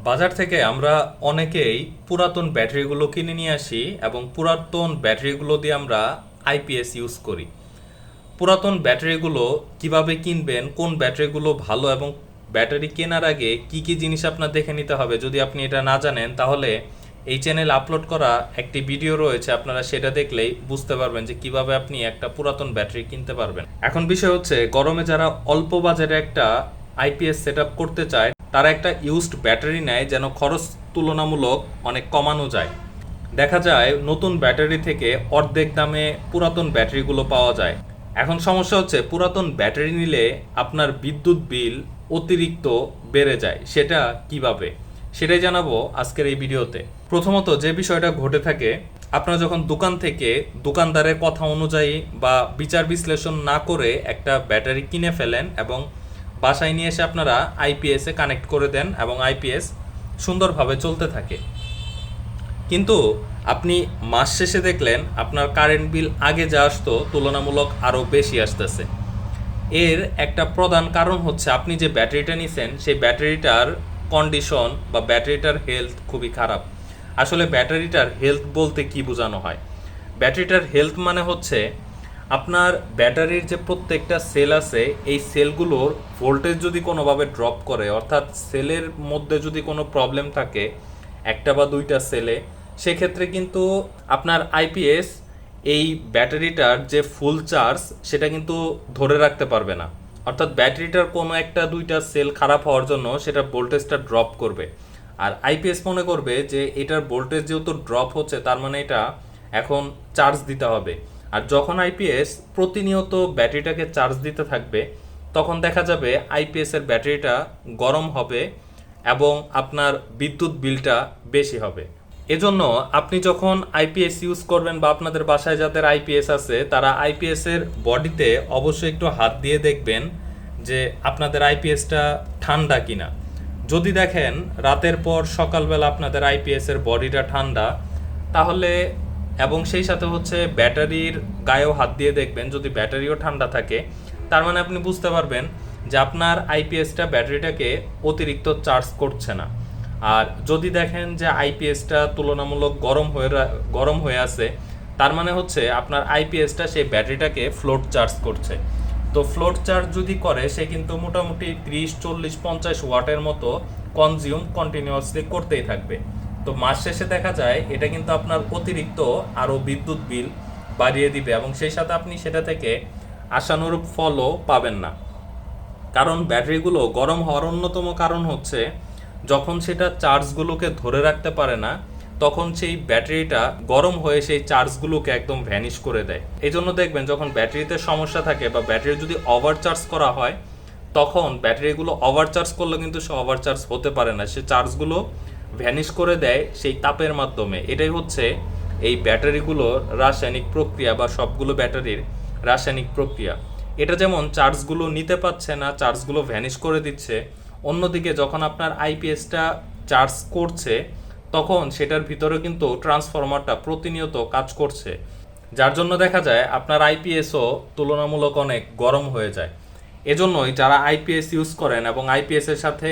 বাজার থেকে আমরা অনেকেই পুরাতন ব্যাটারিগুলো কিনে নিয়ে আসি এবং পুরাতন ব্যাটারিগুলো দিয়ে আমরা আইপিএস ইউজ করি। পুরাতন ব্যাটারিগুলো কিভাবে কিনবেন, কোন ব্যাটারিগুলো ভালো এবং ব্যাটারি কেনার আগে কি কি জিনিস আপনার দেখে নিতে হবে, যদি আপনি এটা না জানেন তাহলে এই চ্যানেলে আপলোড করা একটি ভিডিও রয়েছে, আপনারা সেটা দেখলেই বুঝতে পারবেন যে কিভাবে আপনি একটা পুরাতন ব্যাটারি কিনতে পারবেন। এখন বিষয় হচ্ছে, গরমে যারা অল্প বাজারে একটা আইপিএস সেট আপ করতে চায় তারা একটা ইউজড ব্যাটারি নেয় যেন খরচ তুলনামূলক অনেক কমানো যায়। দেখা যায় নতুন ব্যাটারি থেকে অর্ধেক দামে পুরাতন ব্যাটারিগুলো পাওয়া যায়। এখন সমস্যা হচ্ছে, পুরাতন ব্যাটারি নিলে আপনার বিদ্যুৎ বিল অতিরিক্ত বেড়ে যায়। সেটা কিভাবে, সেটাই জানাবো আজকের এই ভিডিওতে। প্রথমত যে বিষয়টা ঘটে থাকে, আপনারা যখন দোকান থেকে দোকানদারের কথা অনুযায়ী বা বিচার বিশ্লেষণ না করে একটা ব্যাটারি কিনে ফেলেন এবং বাসায় নিয়ে এসে আপনারা আইপিএসে কানেক্ট করে দেন এবং আইপিএস সুন্দরভাবে চলতে থাকে, কিন্তু আপনি মাস শেষে দেখলেন আপনার কারেন্ট বিল আগে যা আসতো তুলনামূলক আরও বেশি আসতেছে। এর একটা প্রধান কারণ হচ্ছে, আপনি যে ব্যাটারিটা নিছেন সেই ব্যাটারিটার কন্ডিশন বা ব্যাটারিটার হেলথ খুবই খারাপ। আসলে ব্যাটারিটার হেলথ বলতে কি বোঝানো হয়? ব্যাটারিটার হেলথ মানে হচ্ছে আপনার ব্যাটারির যে প্রত্যেকটা সেল আছে, এই সেলগুলোর ভোল্টেজ যদি কোনোভাবে ড্রপ করে, অর্থাৎ সেলের মধ্যে যদি কোনো প্রবলেম থাকে একটা বা দুইটা সেলে, সেক্ষেত্রে কিন্তু আপনার আইপিএস এই ব্যাটারিটার যে ফুল চার্জ সেটা কিন্তু ধরে রাখতে পারবে না। অর্থাৎ ব্যাটারিটার কোনো একটা দুইটা সেল খারাপ হওয়ার জন্য সেটা ভোল্টেজটা ড্রপ করবে, আর আইপিএস মনে করবে যে এটার ভোল্টেজ যেহেতু ড্রপ হচ্ছে তার মানে এটা এখন চার্জ দিতে হবে। আর যখন আইপিএস প্রতিনিয়ত ব্যাটারিটাকে চার্জ দিতে থাকবে তখন দেখা যাবে আইপিএস এর ব্যাটারিটা গরম হবে এবং আপনার বিদ্যুৎ বিলটা বেশি হবে। এজন্য আপনি যখন আইপিএস ইউজ করবেন বা আপনাদের বাসায় যাদের আইপিএস আছে তারা আইপিএস এর বডিতে অবশ্যই একটু হাত দিয়ে দেখবেন যে আপনাদের আইপিএসটা ঠান্ডা কিনা। যদি দেখেন রাতের পর সকালবেলা আপনাদের আইপিএস এর বডিটা ঠান্ডা, তাহলে এবং সেই সাথে হচ্ছে ব্যাটারির গায়েও হাত দিয়ে দেখবেন, যদি ব্যাটারিও ঠান্ডা থাকে তার মানে আপনি বুঝতে পারবেন যে আপনার আইপিএসটা ব্যাটারিটাকে অতিরিক্ত চার্জ করছে না। আর যদি দেখেন যে আইপিএসটা তুলনামূলক গরম হয়ে আছে, তার মানে হচ্ছে আপনার আইপিএসটা সেই ব্যাটারিটাকে ফ্লোট চার্জ করছে। তো ফ্লোট চার্জ যদি করে সে কিন্তু মোটামুটি 30, 40, 50 ওয়াটের মতো কনজিউম কন্টিনিউয়াসলি করতেই থাকবে। তো মাস শেষে দেখা যায় এটা কিন্তু আপনার অতিরিক্ত আরও বিদ্যুৎ বিল বাড়িয়ে দিবে এবং সেই সাথে আপনি সেটা থেকে আশানুরূপ ফলও পাবেন না। কারণ ব্যাটারিগুলো গরম হওয়ার অন্যতম কারণ হচ্ছে, যখন সেটা চার্জগুলোকে ধরে রাখতে পারে না তখন সেই ব্যাটারিটা গরম হয়ে সেই চার্জগুলোকে একদম ভ্যানিশ করে দেয়। এই জন্য দেখবেন যখন ব্যাটারিতে সমস্যা থাকে বা ব্যাটারি যদি ওভারচার্জ করা হয়, তখন ব্যাটারিগুলো ওভারচার্জ করলে কিন্তু সে ওভারচার্জ হতে পারে না, সে চার্জগুলো ভ্যানিশ করে দেয় সেই তাপের মাধ্যমে। এটাই হচ্ছে এই ব্যাটারিগুলোর রাসায়নিক প্রক্রিয়া বা সবগুলো ব্যাটারির রাসায়নিক প্রক্রিয়া। এটা যেমন চার্জগুলো নিতে পারছে না, চার্জগুলো ভ্যানিশ করে দিচ্ছে, অন্যদিকে যখন আপনার আইপিএসটা চার্জ করছে তখন সেটার ভিতরে কিন্তু ট্রান্সফরমারটা প্রতিনিয়ত কাজ করছে, যার জন্য দেখা যায় আপনার আইপিএসও তুলনামূলক অনেক গরম হয়ে যায়। এজন্যই যারা আইপিএস ইউজ করেন এবং আইপিএস এর সাথে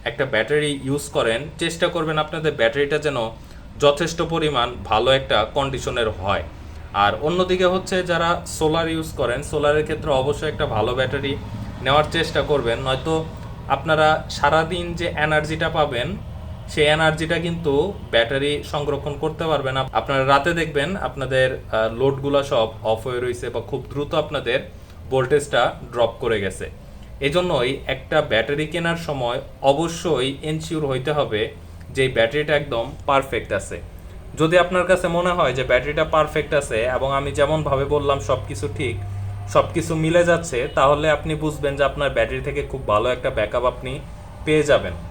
একটা ব্যাটারি ইউজ করেন, চেষ্টা করবেন আপনাদের ব্যাটারিটা যেন যথেষ্ট পরিমাণ ভালো একটা কন্ডিশনের হয়। আর অন্যদিকে হচ্ছে যারা সোলার ইউজ করেন, সোলারের ক্ষেত্রে অবশ্যই একটা ভালো ব্যাটারি নেওয়ার চেষ্টা করবেন, নয়তো আপনারা সারাদিন যে এনার্জিটা পাবেন সেই এনার্জিটা কিন্তু ব্যাটারি সংরক্ষণ করতে পারবে না। আপনারা রাতে দেখবেন আপনাদের লোডগুলো সব অফ হয়ে রয়েছে বা খুব দ্রুত আপনাদের ভোল্টেজটা ড্রপ করে গেছে। এজন্যই একটা ব্যাটারি কেনার সময় অবশ্যই এনশিওর হইতে হবে যে ব্যাটারিটা একদম পারফেক্ট আছে। যদি আপনার কাছে মনে হয় যে ব্যাটারিটা পারফেক্ট আছে এবং আমি যেমনভাবে বললাম সব কিছু ঠিক, সব কিছু মিলে যাচ্ছে, তাহলে আপনি বুঝবেন যে আপনার ব্যাটারি থেকে খুব ভালো একটা ব্যাকআপ আপনি পেয়ে যাবেন।